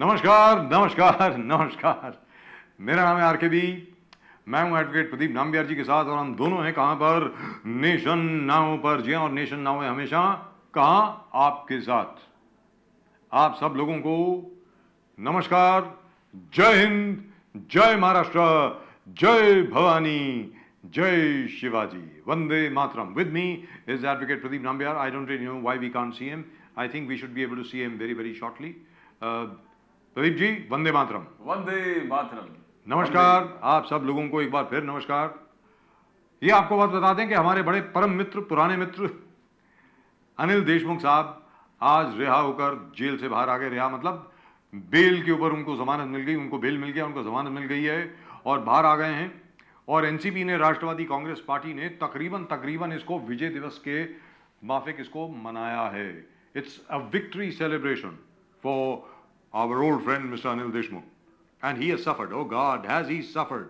नमस्कार नमस्कार नमस्कार। मेरा नाम है आरकेबी, मैं हूं एडवोकेट प्रदीप नाम्बियार जी के साथ और हम दोनों हैं कहां पर? नेशन नाउ पर। जी और नेशन नाउ है हमेशा कहां? आपके साथ। आप सब लोगों को नमस्कार, जय हिंद, जय महाराष्ट्र, जय भवानी, जय Shivaji, Vande Mataram. With me is Advocate Pradeep Nambiar. I don't really know why we can't see him. I think we should be able to see him very, very shortly. Pradeep ji, Vande Mataram. Vande Mataram. नमस्कार आप सब लोगों को एक बार फिर नमस्कार. ये आपको बात बता दें कि हमारे बड़े परम मित्र, पुराने मित्र अनिल देशमुख साहब आज रिहा होकर जेल से बाहर आ गए. रिहा मतलब बेल के ऊपर उनको जमानत मिल गई, उनको बेल मिल गया, उनको जमानत मिल गई है और बाहर आ गए हैं. और एनसीपी ने, राष्ट्रवादी कांग्रेस पार्टी ने तकरीबन इसको विजय दिवस के माफिक इसको मनाया है. It's a victory celebration for our old friend mister Anil Deshmukh. And he has suffered. Oh God, has he suffered?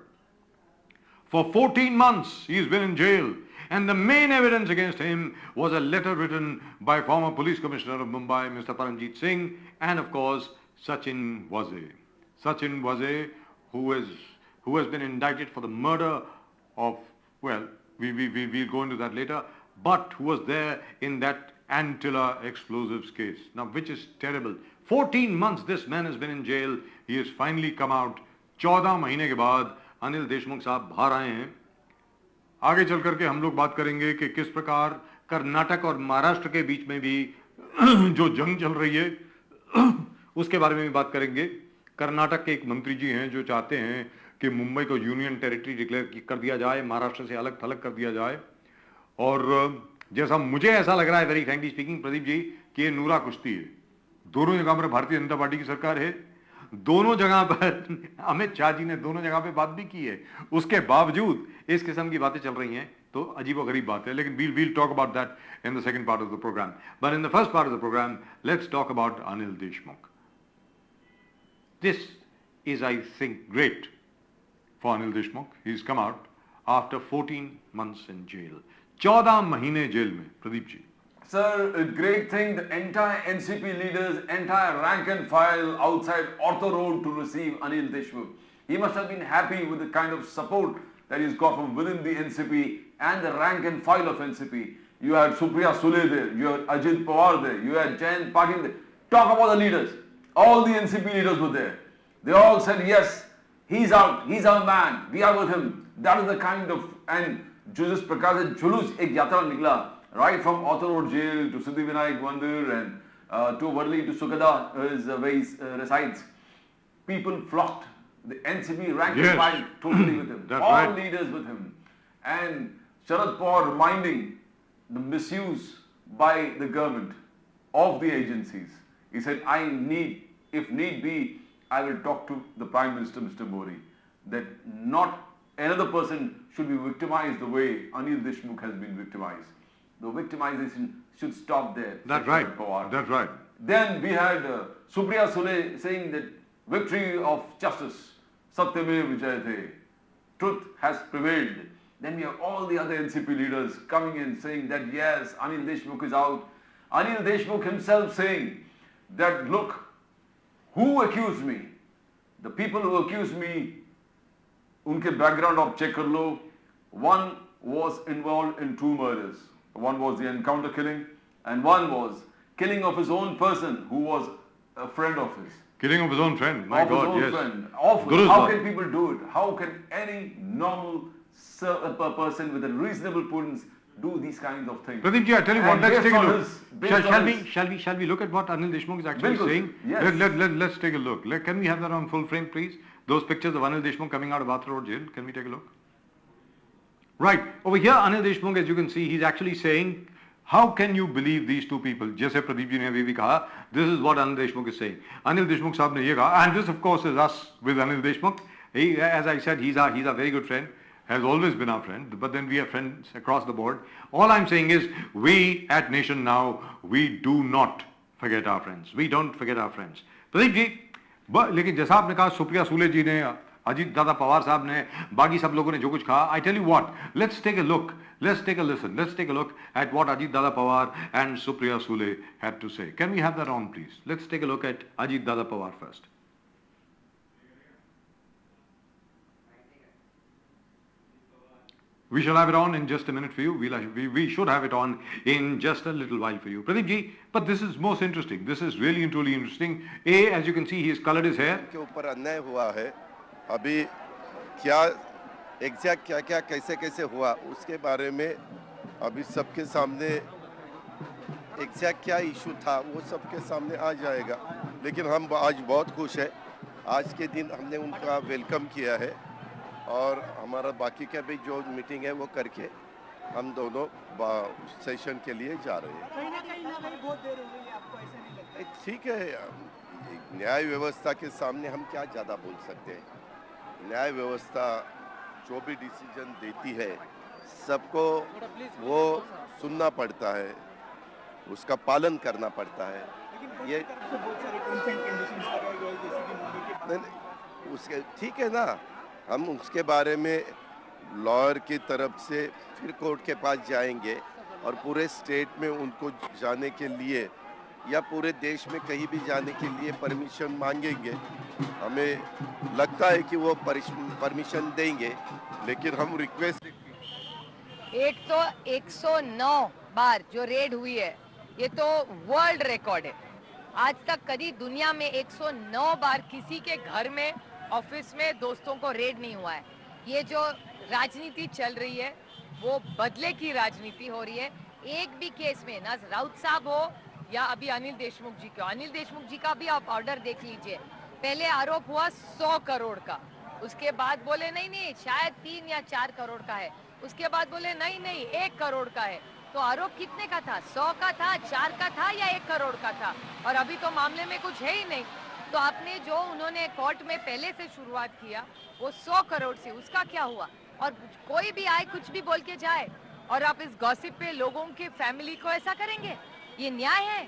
For 14 months he has been in jail. And the main evidence against him was a letter written by former police commissioner of Mumbai, Mr. Paramjit Singh, and of course, Sachin Waze. Sachin Waze, who has been indicted for the murder of, well, we'll go into that later, but who was there in that Antilla explosives case. Now, which is terrible. 14 months this man has been in jail. He has finally come out. 14 महीने के बाद अनिल देशमुख साहब बाहर आए हैं. आगे चल करके हम लोग बात करेंगे कि किस प्रकार कर्नाटक और महाराष्ट्र के बीच में भी जो जंग चल रही है उसके बारे में भी बात करेंगे. कर्नाटक के एक मंत्री जी हैं जो चाहते हैं कि मुंबई को यूनियन टेरिटरी डिक्लेयर कर दिया जाए, महाराष्ट्र से अलग थलग कर दिया जाए. और जैसा मुझे ऐसा लग रहा है, very frankly speaking Pradeep ji, कि ये नूरा कुश्ती है. दोनों जगह पर भारतीय जनता पार्टी की सरकार है, दोनों जगह पर अमित शाह जी ने दोनों जगह पे बात भी की है. उसके बावजूद इस किस्म की बातें चल रही हैं तो अजीबोगरीब बात है. लेकिन we'll talk about that in the second part of the program. But in the first part of the program, let's talk about Anil Deshmukh. This is, I think, great for Anil Deshmukh. He's come out after 14 months in jail. 14 महीने jail में. Pradeep ji. Sir, a great thing, the entire NCP leaders, entire rank and file outside Ortho Road to receive Anil Deshmukh. He must have been happy with the kind of support that he's got from within the NCP and the rank and file of NCP. You had SUPRIYA SULE there, you had AJIT PAWAR there, you had Jayant Patil there. Talk about the leaders. All the NCP leaders were there. They all said, yes, he's out, he's our man, we are with him. That is the kind of, and जिस प्रकार से जुलूस एक यात्रा निकला, right from Ortho Road jail to Siddhivinayak Mandir and to Varli to Sukada, where he resides. People flocked. The NCP rank and file totally with him. All leaders with him. And Sharad Pawar reminding the misuse by the government of the agencies. He said, if need be, I will talk to the Prime Minister, Mr. Modi, that not another person should be victimized the way Anil Deshmukh has been victimized. The victimization should stop there. That's right. That's right. Then we had SUPRIYA SULE saying that victory of justice, Satyamev Vijayate, truth has prevailed. Then we have all the other NCP leaders coming in saying that yes, Anil Deshmukh is out. Anil Deshmukh himself saying that look, who accused me? The people who accused me, unke background of check kar lo. One was involved in 2 murders. One was the encounter killing and one was killing of his own person who was a friend of his. Killing of his own friend, my God, yes. How can people do it? How can any normal person with a reasonable prudence do these kinds of things? Pradeep ji, I tell you what, let's take a look. Shall we look at what Anil Deshmukh is actually saying? Yes. Let's take a look. Can we have that on full frame, please? Those pictures of Anil Deshmukh coming out of Ortho Road jail. Can we take a look? Right. Over here, Anil Deshmukh, as you can see, he's actually saying, how can you believe these two people? जैसे प्रदीप जी ने अभी भी कहा, this is what Anil Deshmukh is saying. Anil Deshmukh साहब ने ये कहा, and this of course is us with Anil Deshmukh. He, as I said, he's a very good friend, has always been our friend, but then we are friends across the board. All I'm saying is, we at Nation Now, we do not forget our friends. We don't forget our friends. Pradeep ji, लेकिन जैसा आपने कहा, सुप्रिया सुले जी ने, अजीत दादा पवार साहब ने, बाकी सब लोगों ने जो कुछ कहा, I tell you what, let's take a look, let's take a listen, let's take a look at what Ajit Dada Pawar and Supriya Sule had to say. Can we have that on, please? Let's take a look at Ajit Dada Pawar first. We shall have it on in just a minute for you. We should have it on in just a little while for you. Pradeep ji, but this is most interesting. This is really and truly interesting. As you can see, he has colored his hair. के ऊपर अन्याय हुआ है, अभी क्या exact क्या क्या कैसे कैसे हुआ उसके बारे में अभी सबके सामने एग्जैक्ट क्या इशू था वो सबके सामने आ जाएगा। लेकिन हम आज बहुत खुश है, आज के दिन हमने उनका वेलकम किया है और हमारा बाकी का भी जो मीटिंग है वो करके हम दोनों सेशन के लिए जा रहे हैं। कहीं ना कहीं बहुत देर हो गई है, आपको ऐसा नहीं लगता? ठीक है, न्याय व्यवस्था के सामने हम क्या ज़्यादा बोल सकते हैं। न्याय व्यवस्था जो भी डिसीजन देती है सबको वो सुनना पड़ता है, उसका पालन करना पड़ता है। ये बहुत सारे टर्म्स एंड कंडीशंस लगाए गए जैसे कि मुंबई के उसके ठीक है ना, हम उसके बारे में लॉयर की तरफ से फिर कोर्ट के पास जाएंगे और पूरे स्टेट में उनको जाने के लिए या पूरे देश में कहीं भी जाने के लिए परमिशन मांगेंगे। हमें लगता है कि वो परमिशन देंगे, लेकिन हम रिक्वेस्ट एक तो 109 बार जो रेड हुई है ये तो वर्ल्ड रिकॉर्ड है। आज तक कभी दुनिया में 109 बार किसी के घर में, ऑफिस में, दोस्तों को रेड नहीं हुआ है। ये जो राजनीति चल रही है वो बदले की राजनीति हो रही है। एक भी केस में ना राउत साहब हो या अभी अनिल देशमुख जी को, अनिल देशमुख जी का भी आप ऑर्डर देख लीजिए। पहले आरोप हुआ 100 करोड़ का, उसके बाद बोले नहीं शायद 3 या 4 करोड़ का है, उसके बाद बोले नहीं 1 करोड़ का है। तो आरोप कितने का था? 100 का था, 4 का था या 1 करोड़ का था? और अभी तो मामले में कुछ है ही नहीं। तो आपने जो उन्होंने कोर्ट में पहले से शुरुआत किया वो 100 करोड़ से, उसका क्या हुआ? और कोई भी आए कुछ भी बोल के जाए और आप इस गॉसिप पे लोगों के फैमिली को ऐसा करेंगे? ये न्याय है?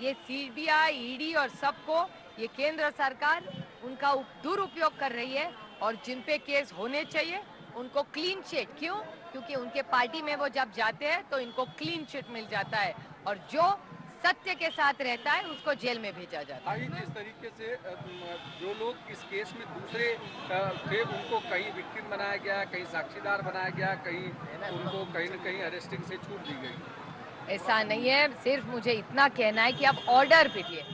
ये सीबीआई, ईडी और सबको ये केंद्र सरकार उनका दुरुपयोग कर रही है। और जिन पे केस होने चाहिए उनको क्लीन चिट, क्यों? क्योंकि उनके पार्टी में वो जब जाते हैं तो इनको क्लीन चिट मिल जाता है और जो सत्य के साथ रहता है उसको जेल में भेजा जाता है। जिस तरीके से जो लोग इस केस में दूसरे थे उनको कहीं विक्टिम बनाया गया, कहीं साक्षीदार बनाया गया, कहीं उनको कहीं न कहीं अरेस्टिंग से छूट दी गई। ऐसा नहीं है, सिर्फ मुझे इतना कहना है कि आप ऑर्डर पढ़िए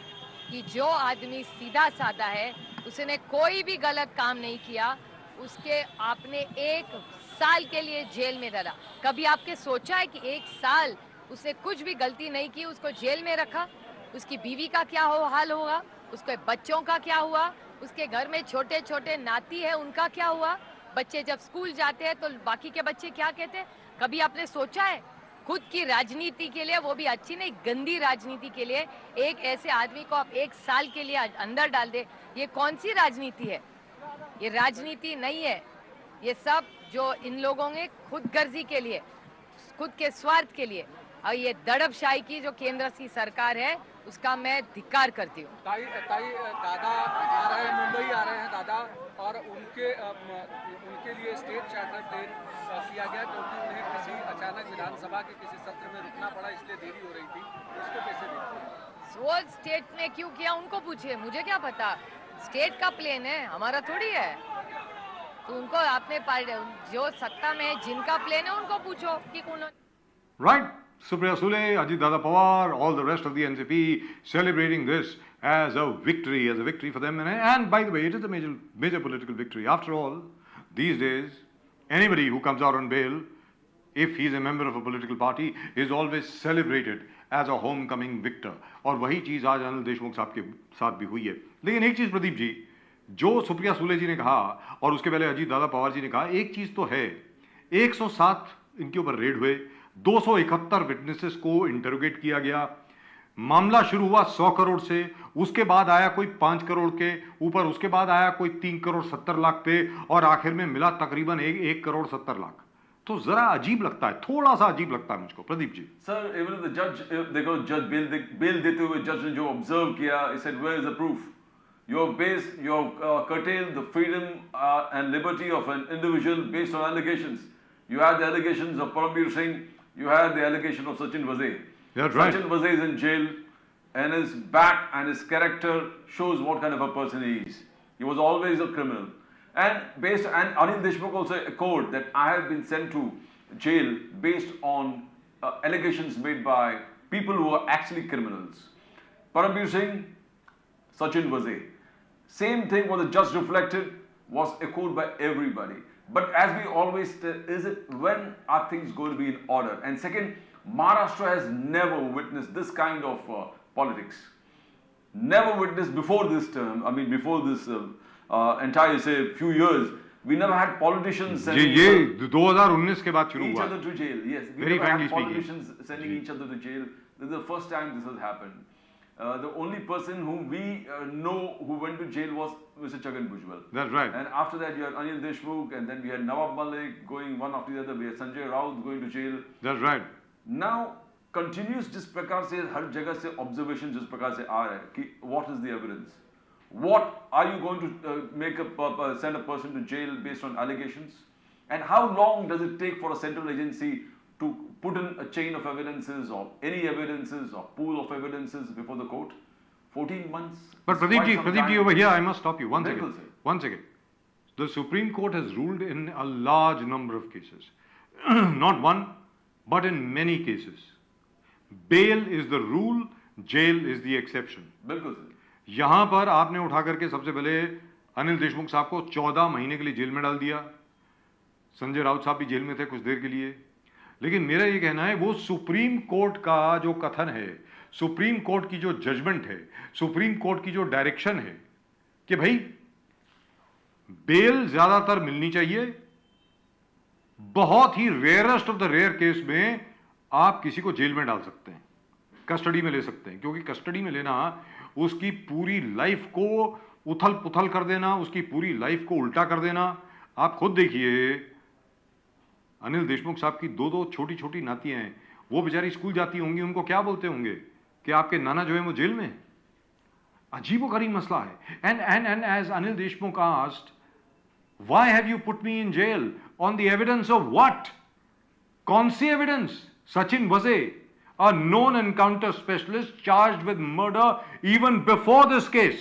कि जो आदमी सीधा साधा है, उसने कोई भी गलत काम नहीं किया, उसके आपने 1 साल के लिए जेल में डाला। कभी आपके सोचा है कि 1 साल उसने कुछ भी गलती नहीं की, उसको जेल में रखा? उसकी बीवी का क्या हाल होगा? उसके बच्चों का क्या हुआ? उसके घर में छोटे छोटे नाती है, उनका क्या हुआ? बच्चे जब स्कूल जाते हैं तो बाकी के बच्चे क्या कहते हैं? कभी आपने सोचा है? खुद की राजनीति के लिए, वो भी अच्छी नहीं गंदी राजनीति के लिए, एक ऐसे आदमी को आप 1 साल के लिए अंदर डाल दे? ये कौन सी राजनीति है? ये राजनीति नहीं है। ये सब जो इन लोगों ने खुद गर्जी के लिए, खुद के स्वार्थ के लिए, और ये दड़बशाही की जो केंद्र की सरकार है उसका मैं धिक्कार करती हूँ। ताई दादा आ रहे हैं, मुंबई आ रहे हैं दादा, और उनके लिए स्टेट चार्टर प्लेन किया गया क्योंकि उन्हें किसी अचानक विधानसभा के किसी सत्र में रुकना पड़ा, इसलिए देरी हो रही थी। इसको कैसे देखते हैं? वो स्टेट ने क्यों किया उनको पूछिए, मुझे क्या पता। स्टेट का प्लेन है, हमारा थोड़ी है। तो उनको आपने जो सत्ता में जिनका प्लेन है उनको पूछो कि कौन। Right. Supriya Sule, Ajit Dada Pawar, all the rest of the NCP celebrating this as a victory for them. And by the way, it is a major political victory. After all, these days, anybody who comes out on bail, if he is a member of a political party, is always celebrated as a homecoming victor. और वही चीज आज अनिल देशमुख साहब के साथ भी हुई है। लेकिन एक चीज प्रदीप जी, जो सुप्रिया सुले जी ने कहा और उसके पहले अजीत दादा पवार जी ने कहा, एक चीज तो है, 107 इनके ऊपर रेड हुए, 271 विटनेसेस को इंटरोगेट किया गया। मामला शुरू हुआ 100 करोड़ से, उसके बाद आया कोई 5 करोड़ के ऊपर, उसके बाद आया कोई 3 करोड़ 70 लाख पे, और आखिर में मिला तकरीबन 1 करोड़ 70 लाख। तो जरा अजीब लगता है, थोड़ा सा अजीब लगता है मुझको Pradeep ji. Sir, even the judge, देखो जज बेल देते हुए जज ने जो ऑब्जर्व किया, he said where is the proof? You curtailed the freedom and liberty of an individual based on allegations. You had the allegations of Parambir Singh, you had the allegation of Sachin Vazir. That's right. Sachin Vazir is in jail, and his back and his character shows what kind of a person he is. He was always a criminal. And Anil Deshmukh also echoed that I have been sent to jail based on allegations made by people who are actually criminals. Parambir Singh, Sachin Vaze. Same thing what the judge reflected was echoed by everybody. But as we always tell, is it when are things going to be in order? And second, Maharashtra has never witnessed this kind of politics. Never witnessed before this term, I mean before this entire say few years, we never had politicians sending ये 2019 के बाद शुरू each हुआ other to jail. Yes, we Very never frankly had speaking. politicians sending each other to jail. This is the first time this has happened. The only person whom we know who went to jail was Mr. Chhagan Bhujbal. That's right. And after that, you had Anil Deshmukh, and then we had Nawab Malik going one after the other. We had Sanjay Raut going to jail. That's right. Now, continuous जिस प्रकार से हर जगह से observation जिस प्रकार से आ रहा है कि what is the evidence? What are you going to send a person to jail based on allegations? And how long does it take for a central agency to put in a chain of evidences or any evidences or pool of evidences before the court? 14 months. But is quite some Pradeep ji, time. over here, I must stop you. One Bilkul, second. sir. One second. The Supreme Court has ruled in a large number of cases. Not one, but in many cases. Bail is the rule, jail is the exception. बिल्कुल sir. यहां पर आपने उठा करके सबसे पहले अनिल देशमुख साहब को 14 महीने के लिए जेल में डाल दिया. संजय राउत साहब भी जेल में थे कुछ देर के लिए. लेकिन मेरा ये कहना है वो सुप्रीम कोर्ट का जो कथन है, सुप्रीम कोर्ट की जो जजमेंट है, सुप्रीम कोर्ट की जो डायरेक्शन है कि भाई बेल ज्यादातर मिलनी चाहिए, बहुत ही rarest of the rare case में आप किसी को जेल में डाल सकते हैं, कस्टडी में ले सकते हैं, क्योंकि कस्टडी में लेना उसकी पूरी लाइफ को उथल पुथल कर देना, उसकी पूरी लाइफ को उल्टा कर देना. आप खुद देखिए अनिल देशमुख साहब की दो छोटी छोटी नातियां हैं, वो बेचारी स्कूल जाती होंगी, उनको क्या बोलते होंगे कि आपके नाना जो है वो जेल में. अजीबोगरीब मसला है. And as Anil Deshmukh asked, why have you put me in jail on the evidence of what? कौन सी एविडेंस? सचिन वजे, a known encounter specialist charged with murder even before this case.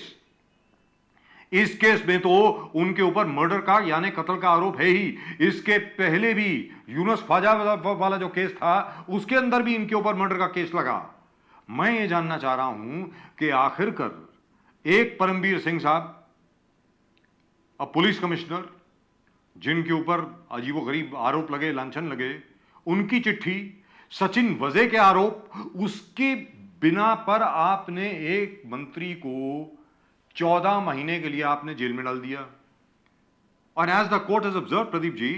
इस केस में तो उनके ऊपर मर्डर का यानी कत्ल का आरोप है ही. इसके पहले भी यूनुस ख्वाजा वाला जो केस था उसके अंदर भी इनके ऊपर मर्डर का केस लगा. मैं ये जानना चाह रहा हूं कि आखिरकार एक परमबीर सिंह साहब, पुलिस कमिश्नर, जिनके ऊपर अजीबोगरीब आरोप लगे, लांछन लगे, उनकी चिट्ठी, सचिन वजे के आरोप, उसके बिना पर आपने एक मंत्री को 14 महीने के लिए आपने जेल में डाल दिया. और as the court has observed Pradeep ji,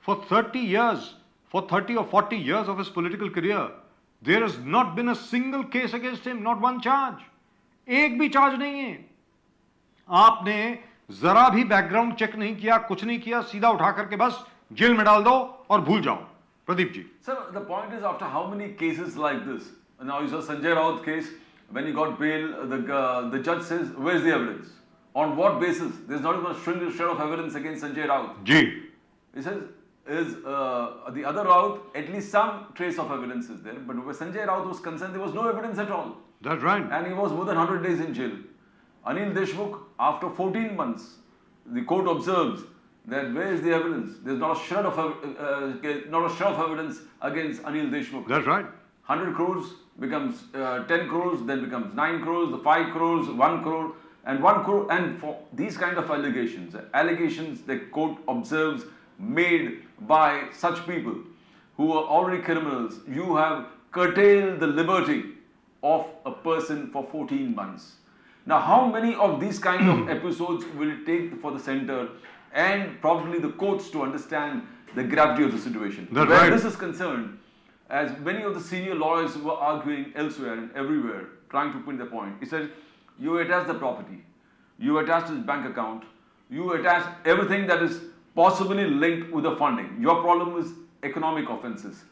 for 30 years, for 30 or 40 years of his political career, there has not been a single case against him, not one charge. एक भी चार्ज नहीं है. आपने जरा भी बैकग्राउंड चेक नहीं किया, कुछ नहीं किया, सीधा उठा करके बस जेल में डाल दो और भूल जाओ. Pradeep ji. Sir, the point is, after how many cases like this? Now you saw Sanjay Raut case, when he got bail, the judge says, where's the evidence? On what basis? There's not even a shred of evidence against Sanjay Raut. Ji. He says, is the other Raut, at least some trace of evidence is there, but where Sanjay Raut was concerned, there was no evidence at all. That's right. And he was more than 100 days in jail. Anil Deshmukh, after 14 months, the court observes that where is the evidence? There's not a shred of evidence against Anil Deshmukh. That's right. 100 crores becomes 10 crores, then becomes 9 crores, the 5 crores, 1 crore, and 1 crore. And for these kind of allegations the court observes made by such people who are already criminals, you have curtailed the liberty of a person for 14 months. Now, how many of these kind of episodes will it take for the center and probably the courts to understand the gravity of the situation? That's Where right. this is concerned, as many of the senior lawyers were arguing elsewhere and everywhere, trying to pin the point, he said, you attach the property, you attach his bank account, you attach everything that is possibly linked with the funding. Your problem is economic offences.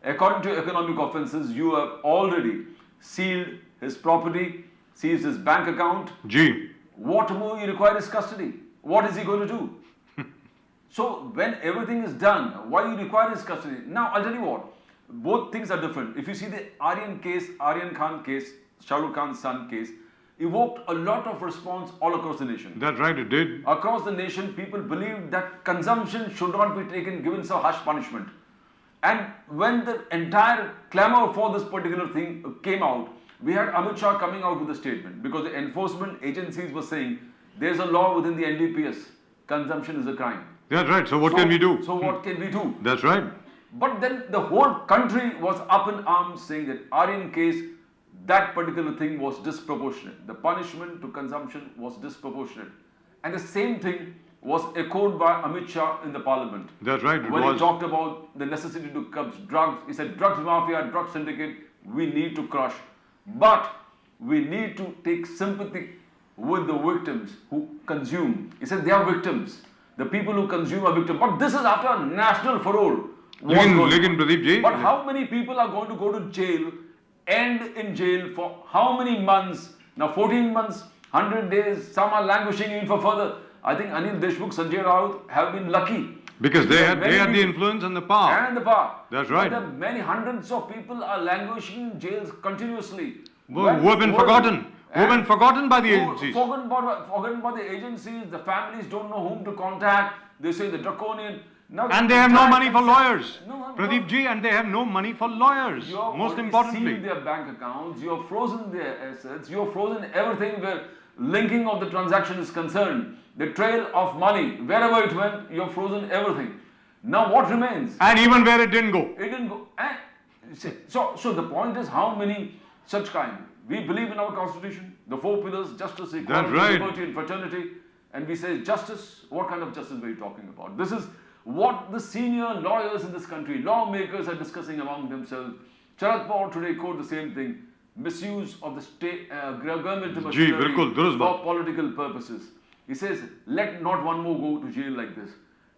According to economic offences, you have already sealed his property, seized his bank account. Ji. What more you require is custody? What is he going to do? So when everything is done, why you require his custody? Now I'll tell you what, both things are different. If you see the Aryan Khan case, Shah Rukh Khan's son case, evoked a lot of response all across the nation. That's right, it did. Across the nation, people believed that consumption should not be taken, given so harsh punishment. And when the entire clamor for this particular thing came out, we had Amit Shah coming out with a statement, because the enforcement agencies were saying there's a law within the NDPS, consumption is a crime. That's right, so what can we do? So what can we do? That's right. But then the whole country was up in arms saying that Aryan case, that particular thing was disproportionate. The punishment to consumption was disproportionate. And the same thing was echoed by Amit Shah in the parliament. That's right, it when was. he talked about the necessity to curb drugs, he said drugs mafia, drug syndicate, we need to crush. But we need to take sympathy with the victims who consume. He said they are victims. The people who consume are victims. But this is after a national furore. Lekin Pradeep ji. But how many people are going to go to jail, end in jail for how many months? Now 14 months, 100 days, some are languishing even for further. I think Anil Deshmukh, Sanjay Raut have been lucky. Because they had the influence and the power. And the power. That's right. But many hundreds of people are languishing in jails continuously. Who have been forgotten. Who have been forgotten by the agencies. Forgotten by the agencies. The families don't know whom to contact. They say the draconian. Now, And they have no money for lawyers. No, Pradeep ji, and they have no money for lawyers. You have Most already importantly. sealed their bank accounts. You have frozen their assets. You have frozen everything where linking of the transaction is concerned. The trail of money, wherever it went, you have frozen everything. Now what remains? And even where it didn't go. It didn't go. So the point is, how many such kind? We believe in our constitution, the 4 pillars: justice, equality, right. liberty and fraternity. And we say justice. What kind of justice are you talking about? This is what the senior lawyers in this country, lawmakers, are discussing among themselves. Sharad Pawar today quote the same thing: misuse of the state government machinery for political purposes. He says, let not one more go to jail like this.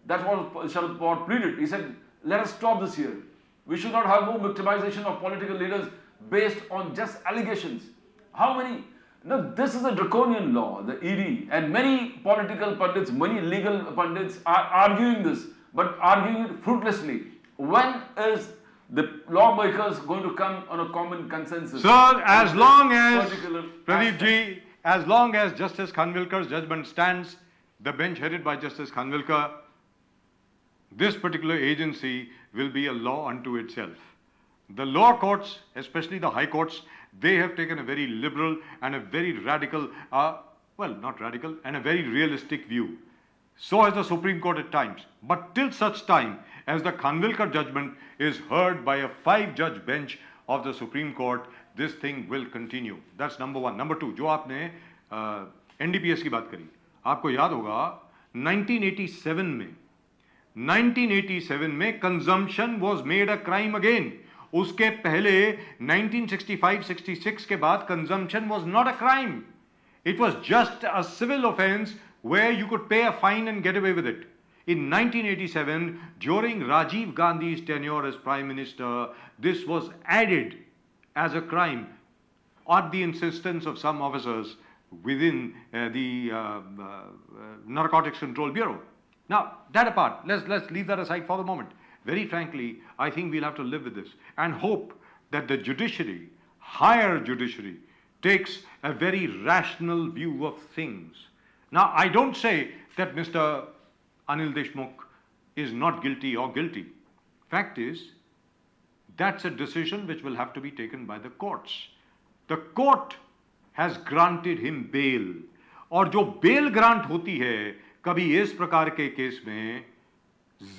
That's what Sharad Pawar pleaded. He said, let us stop this here. We should not have more victimization of political leaders based on just allegations. How many? Now, this is a draconian law, the ED, and many political pundits, many legal pundits are arguing this, but arguing it fruitlessly. When is the lawmakers going to come on a common consensus? Sir, as long as, Pradeep ji, as long as Justice Khanvilkar's judgment stands, the bench headed by Justice Khanvilkar, this particular agency will be a law unto itself. The lower courts, especially the high courts, they have taken a very liberal and a very radical, well, not radical, and a very realistic view. So has the Supreme Court at times. But till such time as the Khanvilkar judgment is heard by a 5-judge bench of the Supreme Court, this thing will continue. That's number one. Number two, जो आपने NDPS की बात करी, आपको याद होगा 1987 में consumption was made a crime again. उसके पहले 1965-66 के बाद consumption was not a crime. It was just a civil offense where you could pay a fine and get away with it. In 1987, during Rajiv Gandhi's tenure as Prime Minister, this was added as a crime at the insistence of some officers within the Narcotics Control Bureau. Now, that apart, let's leave that aside for the moment. Very frankly, I think we'll have to live with this and hope that the judiciary, higher judiciary, takes a very rational view of things. Now, I don't say that Mr. Anil Deshmukh is not guilty or guilty. Fact is, that's a decision which will have to be taken by the courts. The court has granted him bail. और जो bail grant होती है, कभी इस प्रकार के case में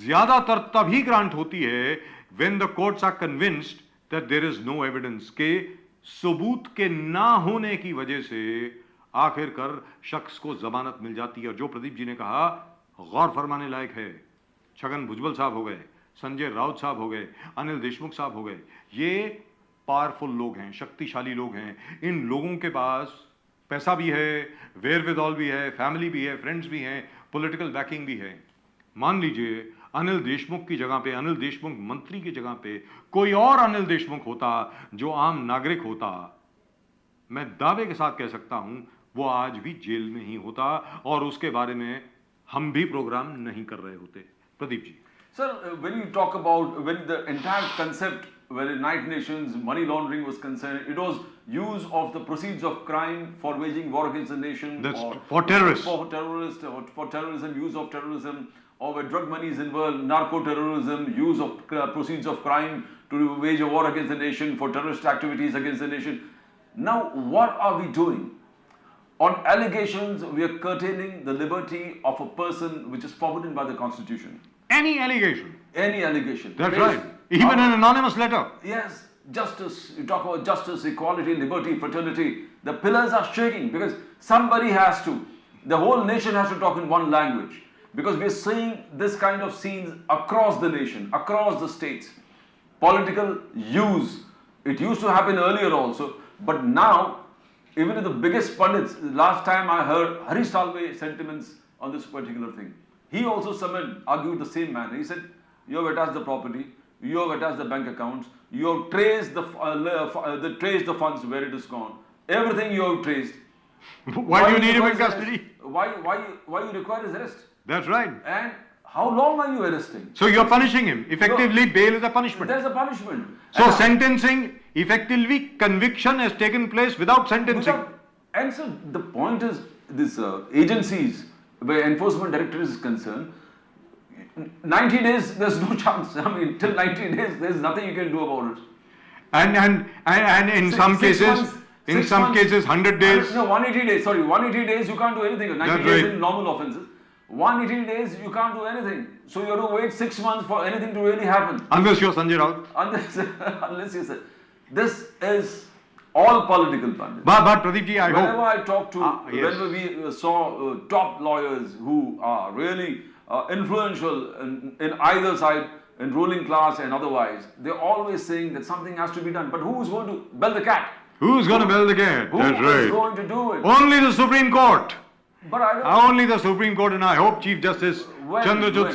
ज्यादातर तभी ग्रांट होती है when the courts are convinced that there is no evidence, के सबूत के ना होने की वजह से आखिरकार शख्स को जमानत मिल जाती है. और जो प्रदीप जी ने कहा गौर फरमाने लायक है, छगन भुजबल साहब हो गए, संजय राउत साहब हो गए, अनिल देशमुख साहब हो गए, ये पावरफुल लोग हैं, शक्तिशाली लोग हैं. इन लोगों के पास पैसा भी है, वेयर विद ऑल भी है, फैमिली भी है, फ्रेंड्स भी हैं, पॉलिटिकल बैकिंग भी है. मान लीजिए अनिल देशमुख की जगह पे, अनिल देशमुख मंत्री की जगह पे कोई और अनिल देशमुख होता जो आम नागरिक होता, मैं दावे के साथ कह सकता हूं वो आज भी जेल में ही होता और उसके बारे में हम भी प्रोग्राम नहीं कर रहे होते. Pradeep ji. Sir, when you talk about, when the entire concept, when United Nations money laundering was concerned, it was use of the proceeds of crime for waging war against the nation. That's or for terrorists. For terrorism, use of terrorism, or where drug money is involved, narco-terrorism, use of proceeds of crime to wage a war against the nation, for terrorist activities against the nation. Now, what are we doing? On allegations, we are curtailing the liberty of a person which is forbidden by the Constitution. Any allegation. Any allegation. That's right. Even an anonymous letter. Yes, justice. You talk about justice, equality, liberty, fraternity. The pillars are shaking because somebody has to. The whole nation has to talk in one language. Because we are seeing this kind of scenes across the nation, across the states. Political use. It used to happen earlier also. But now, even in the biggest pundits, last time I heard Harish Salve's sentiments on this particular thing. He also argued the same manner. He said, you have attached the property, you have attached the bank accounts, you have traced the funds where it is gone. Everything you have traced. Why do you need him in custody? Why you require his arrest? That's right. And how long are you arresting? So you're punishing him. Effectively, bail is a punishment. There's a punishment. So sentencing, effectively, conviction has taken place without sentencing. And so the point is, this agencies where enforcement directorate is concerned, 90 days, there's no chance. I mean, till 90 days, there's nothing you can do about it. And in some cases, 100 days. No, 180 days. Sorry, 180 days you can't do anything. 90 days right. in normal offences. 180 days you can't do anything. So you have to wait 6 months for anything to really happen. Unless you're Sanjay Raut. Unless you say. This is all political pundits. But Pradeep ji, Whenever I talk to, yes. whenever we saw top lawyers who are really influential in either side, in ruling class and otherwise, they're always saying that something has to be done. But who's going to bell the cat? Who's going to bell the cat? Who That's is right. going to do it? Only the Supreme Court. But I don't Only the Supreme Court, and I hope Chief Justice Chandrachud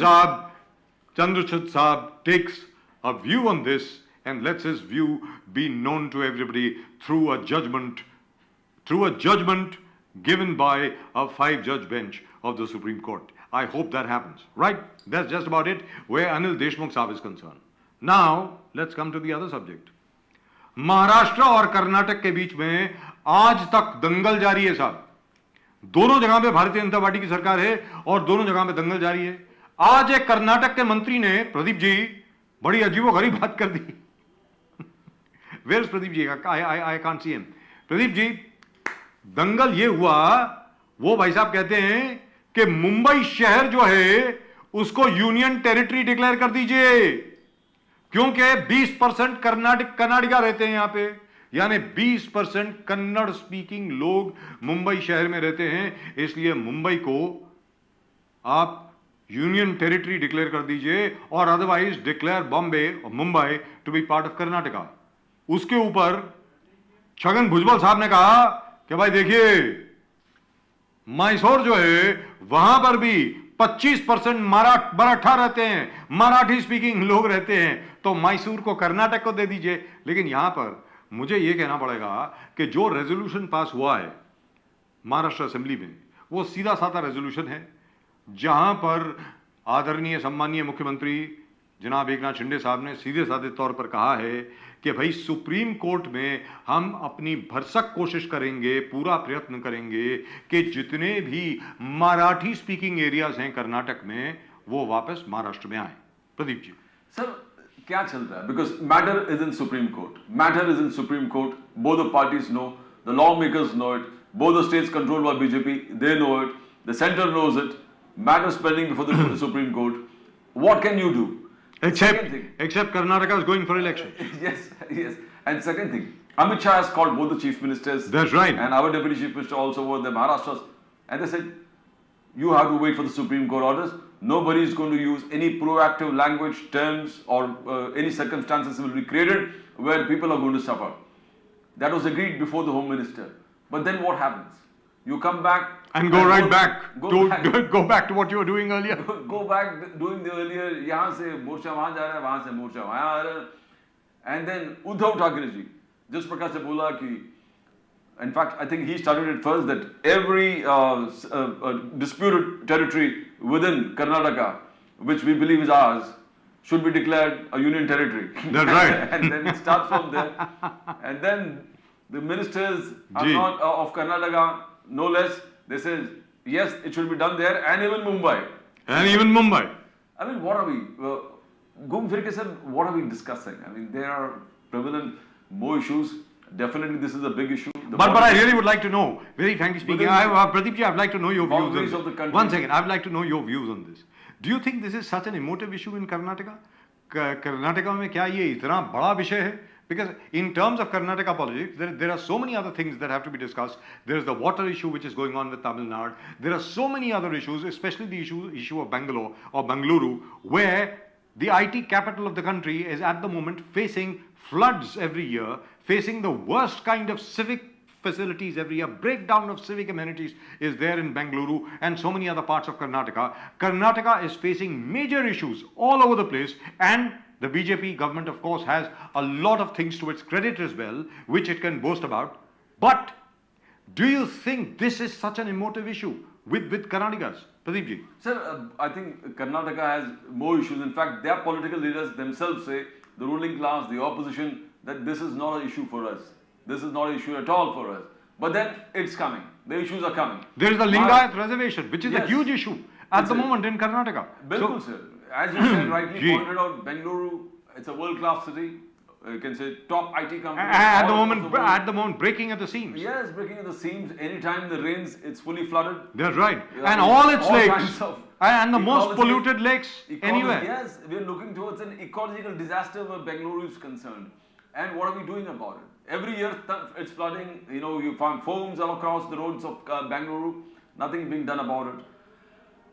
Saab takes a view on this and lets his view be known to everybody through a judgment given by a 5-judge bench of the Supreme Court. I hope that happens. Right? That's just about it where Anil Deshmukh Saab is concerned. Now, let's come to the other subject. Maharashtra और कर्नाटक के बीच में आज तक दंगल जारी है साहब. दोनों जगह पे भारतीय जनता पार्टी की सरकार है और दोनों जगह पे दंगल जारी है. आज एक कर्नाटक के मंत्री ने, प्रदीप जी, बड़ी अजीबोगरीब बात कर दी. Where is Pradeep ji? I can't see him. Pradeep ji, दंगल ये हुआ, वो भाई साहब कहते हैं कि मुंबई शहर जो है उसको यूनियन टेरिटरी डिक्लेयर कर दीजिए, क्योंकि 20% कन्नाडिगा रहते हैं यहां पे, यानी 20% कन्नड़ स्पीकिंग लोग मुंबई शहर में रहते हैं, इसलिए मुंबई को आप यूनियन टेरिटरी डिक्लेयर कर दीजिए और अदरवाइज डिक्लेयर बॉम्बे और Mumbai to be part of Karnataka. उसके ऊपर छगन भुजबल साहब ने कहा कि भाई देखिए, मैसूर जो है वहां पर भी 25% मराठा रहते हैं, मराठी स्पीकिंग लोग रहते हैं, तो मैसूर को कर्नाटक को दे दीजिए. लेकिन यहां पर मुझे यह कहना पड़ेगा कि जो रेजोल्यूशन पास हुआ है महाराष्ट्र असेंबली में, वो सीधा साधा रेजोल्यूशन है, जहां पर आदरणीय सम्मानीय मुख्यमंत्री जनाब एकनाथ शिंदे साहब ने सीधे साधे तौर पर कहा है कि भाई सुप्रीम कोर्ट में हम अपनी भरसक कोशिश करेंगे, पूरा प्रयत्न करेंगे कि जितने भी मराठी स्पीकिंग एरियाज हैं कर्नाटक में वो वापस महाराष्ट्र में आए. प्रदीप जी. सर, क्या चल रहा है? Because matter is in Supreme Court. Matter is in Supreme Court. Both the parties know. The lawmakers know it. Both the states controlled by BJP, they know it. The center knows it. Matter is pending before the Supreme Court. What can you do? Except Karnataka is going for election. Yes. And second thing, Amit Shah has called both the chief ministers. That's right. And our deputy chief minister also were the Maharashtra's. And they said, you have to wait for the Supreme Court orders. Nobody is going to use any proactive language, terms, or any circumstances will be created where people are going to suffer. That was agreed before the Home Minister. But then what happens? You come back and go back to what you were doing earlier. Go back doing the earlier. यहाँ से मोर्चा वहाँ जा रहा है, वहाँ से मोर्चा वहाँ आ रहा है. And then Uddhav Thackeray ji, जिस प्रकार से बोला कि, in fact, I think he started it first, that every disputed territory within Karnataka, which we believe is ours, should be declared a union territory. That's right. And then it starts from there. And then The ministers are Ji. not of Karnataka, no less. They say yes, it should be done there, and even Mumbai. And even Mumbai. I mean, what are we? Gum Fir ke sir, what are we discussing? I mean, there are prevalent more issues. Definitely, this is a big issue. But I really would like to know, very frankly speaking, Pradeep ji, I'd like to know your views on boundaries this. of the country. One second, I'd like to know your views on this. Do you think this is such an emotive issue in Karnataka? Karnataka में क्या ये इतना बड़ा विषय है? Because in terms of Karnataka politics, there are so many other things that have to be discussed. There is the water issue which is going on with Tamil Nadu. There are so many other issues, especially the issue of Bangalore or Bengaluru, where the IT capital of the country is at the moment facing floods every year, facing the worst kind of civic facilities every year. Breakdown of civic amenities is there in Bengaluru and so many other parts of Karnataka. Karnataka is facing major issues all over the place, and the BJP government, of course, has a lot of things to its credit as well, which it can boast about. But do you think this is such an emotive issue with Karnatika's? Pradeep ji. Sir, I think Karnataka has more issues. In fact, their political leaders themselves say, the ruling class, the opposition, that this is not an issue for us. This is not an issue at all for us. But then it's coming. The issues are coming. There is the Lingayat reservation, which is a Yes. huge issue at the moment in Karnataka. Bilkul, sir. As you said, rightly Ji. pointed out, Bengaluru, it's a world-class city. You can say top IT company. At all across world. the moment, breaking at the seams. Yes, breaking at the seams. Anytime the rains, it's fully flooded. That's right. Yeah, And all its all lakes. kinds of And the most ecology- polluted lakes anywhere. Yes, we are looking towards an ecological disaster where Bengaluru is concerned. And what are we doing about it? Every year it's flooding. You know, you find foams all across the roads of Bengaluru. Nothing being done about it.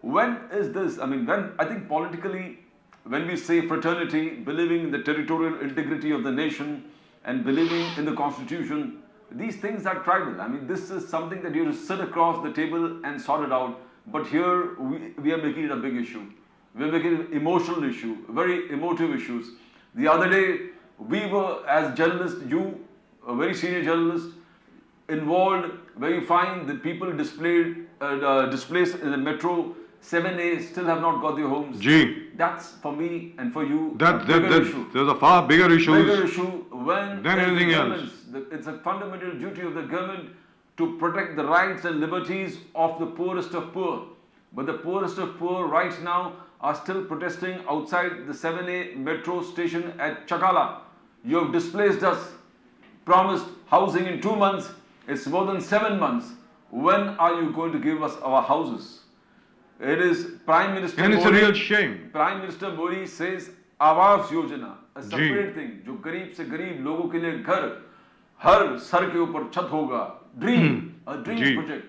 When is this? I mean, I think politically, when we say fraternity, believing in the territorial integrity of the nation and believing in the constitution, these things are tribal. I mean, this is something that you have to sit across the table and sort it out. But here, we are making it a big issue. We are making it an emotional issue, very emotive issues. The other day, we were, as journalists, you, a very senior journalist, involved where you find the people displaced in the metro 7A still have not got their homes. Gee. That's for me and for you There's a far bigger issue. Bigger issue when than anything else. It's a fundamental duty of the government to protect the rights and liberties of the poorest of poor. But the poorest of poor right now are still protesting outside the 7A metro station at Chakala. You have displaced us, promised housing in 2 months. It's more than 7 months. When are you going to give us our houses? It is Prime Minister And it's Modi, a real shame. Prime Minister Modi says Awas Yojana, a separate thing, जो गरीब से गरीब लोगों के लिए घर हर sir के ऊपर छत होगा, dream, a dream project.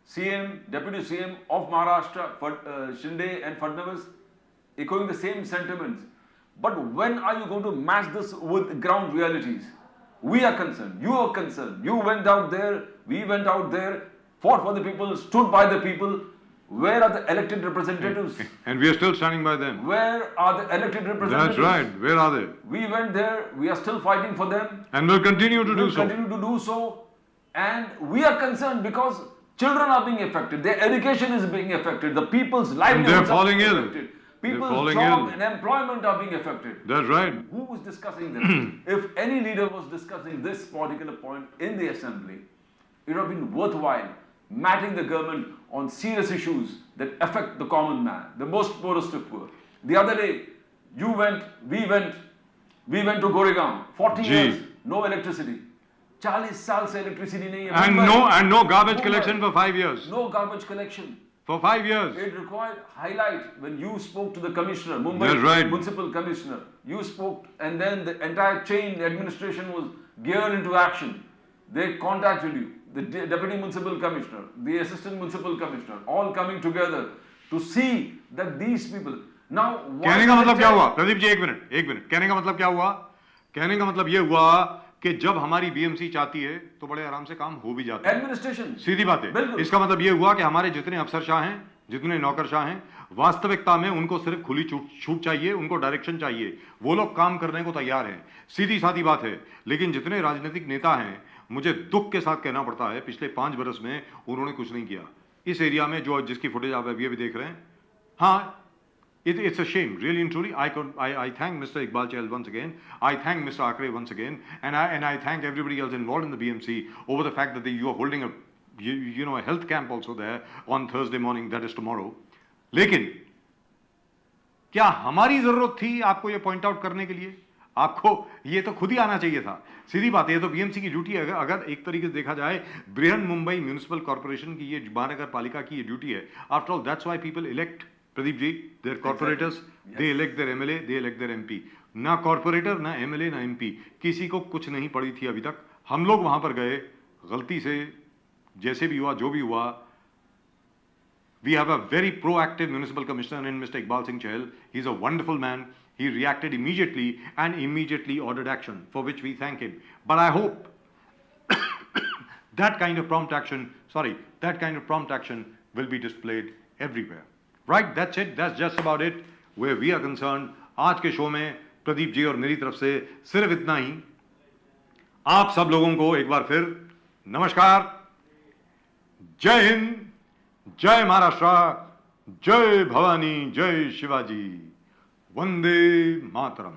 CM, Deputy CM of Maharashtra, Shinde and Fadnavis, echoing the same sentiments. But when are you going to match this with ground realities? We are concerned, you are concerned. You went out there, we went out there, fought for the people, stood by the people. Where are the elected representatives? And we are still standing by them. Where are the elected representatives? That's right. Where are they? We went there, we are still fighting for them. And will continue to do We'll so. continue to do so. And we are concerned because children are being affected, their education is being affected, the people's livelihoods are falling being ill. affected. They're People's falling job ill. and employment are being affected. That's right. Who was discussing this? If any leader was discussing this particular point in the assembly, it would have been worthwhile matting the government on serious issues that affect the common man, the most poorest of poor. The other day, you went, we went to Goregaon, 40 years, no electricity. 40 saal se electricity nahi hai. And no garbage Mumbai. collection for 5 years. No garbage collection. For 5 years. It required highlight when you spoke to the commissioner, Mumbai That's right. municipal commissioner. You spoke, and then the entire chain administration was geared into action. They contacted you, the deputy municipal commissioner, the assistant municipal commissioner, all coming together to see that these people. Now, कहने का मतलब क्या हुआ? प्रदीप जी एक minute. कहने का मतलब क्या हुआ? कहने का मतलब ये हुआ कि जब हमारी बीएमसी चाहती है तो बड़े आराम से काम हो भी जाता है. एडमिनिस्ट्रेशन सीधी बात है. इसका मतलब ये हुआ कि हमारे जितने अफसरशाह हैं, जितने नौकरशाह हैं, वास्तविकता में उनको सिर्फ खुली छूट चाहिए, उनको डायरेक्शन चाहिए. वो लोग काम करने को तैयार हैं. सीधी सादी बात है. लेकिन जितने राजनीतिक नेता हैं, मुझे दुख के साथ कहना पड़ता है, पिछले 5 बरस में उन्होंने कुछ नहीं किया. इस एरिया में जो जिसकी फुटेज आप अभी देख रहे हैं, हाँ, It's a shame, really and truly. I thank Mr. Iqbal Chahal once again. I thank Mr. Akre once again, and I thank everybody else involved in the BMC over the fact that you are holding a health camp also there on Thursday morning, that is tomorrow. लेकिन क्या हमारी जरूरत थी आपको ये point out करने के लिए? आपको ये तो खुद ही आना चाहिए था. सीधी बात है, ये तो बीएमसी की ड्यूटी है. अगर एक तरीके से देखा जाए बृहन मुंबई म्यूनिसिपल कॉर्पोरेशन की, ये महानगर पालिका की ये ड्यूटी है. After all that's why people elect, Pradeep ji, their corporators, they elect their MLA, they elect their MP. ना कॉर्पोरेटर, ना एमएलए, ना एमपी, किसी को कुछ नहीं पड़ी थी अभी तक. हम लोग वहां पर गए, गलती से जैसे भी हुआ, जो भी हुआ. We have a very proactive municipal commissioner in Mr. Iqbal Singh Chahal. He's a wonderful man. He reacted immediately and immediately ordered action, for which we thank him. But I hope that kind of prompt action will be displayed everywhere. Right, that's it. That's just about it where we are concerned. आज के show में प्रदीप जी और मेरी तरफ से सिर्फ इतना ही. आप सब लोगों को एक बार फिर नमस्कार, जय हिंद, जय महाराष्ट्र, जय भवानी, जय शिवाजी, वंदे मातरम.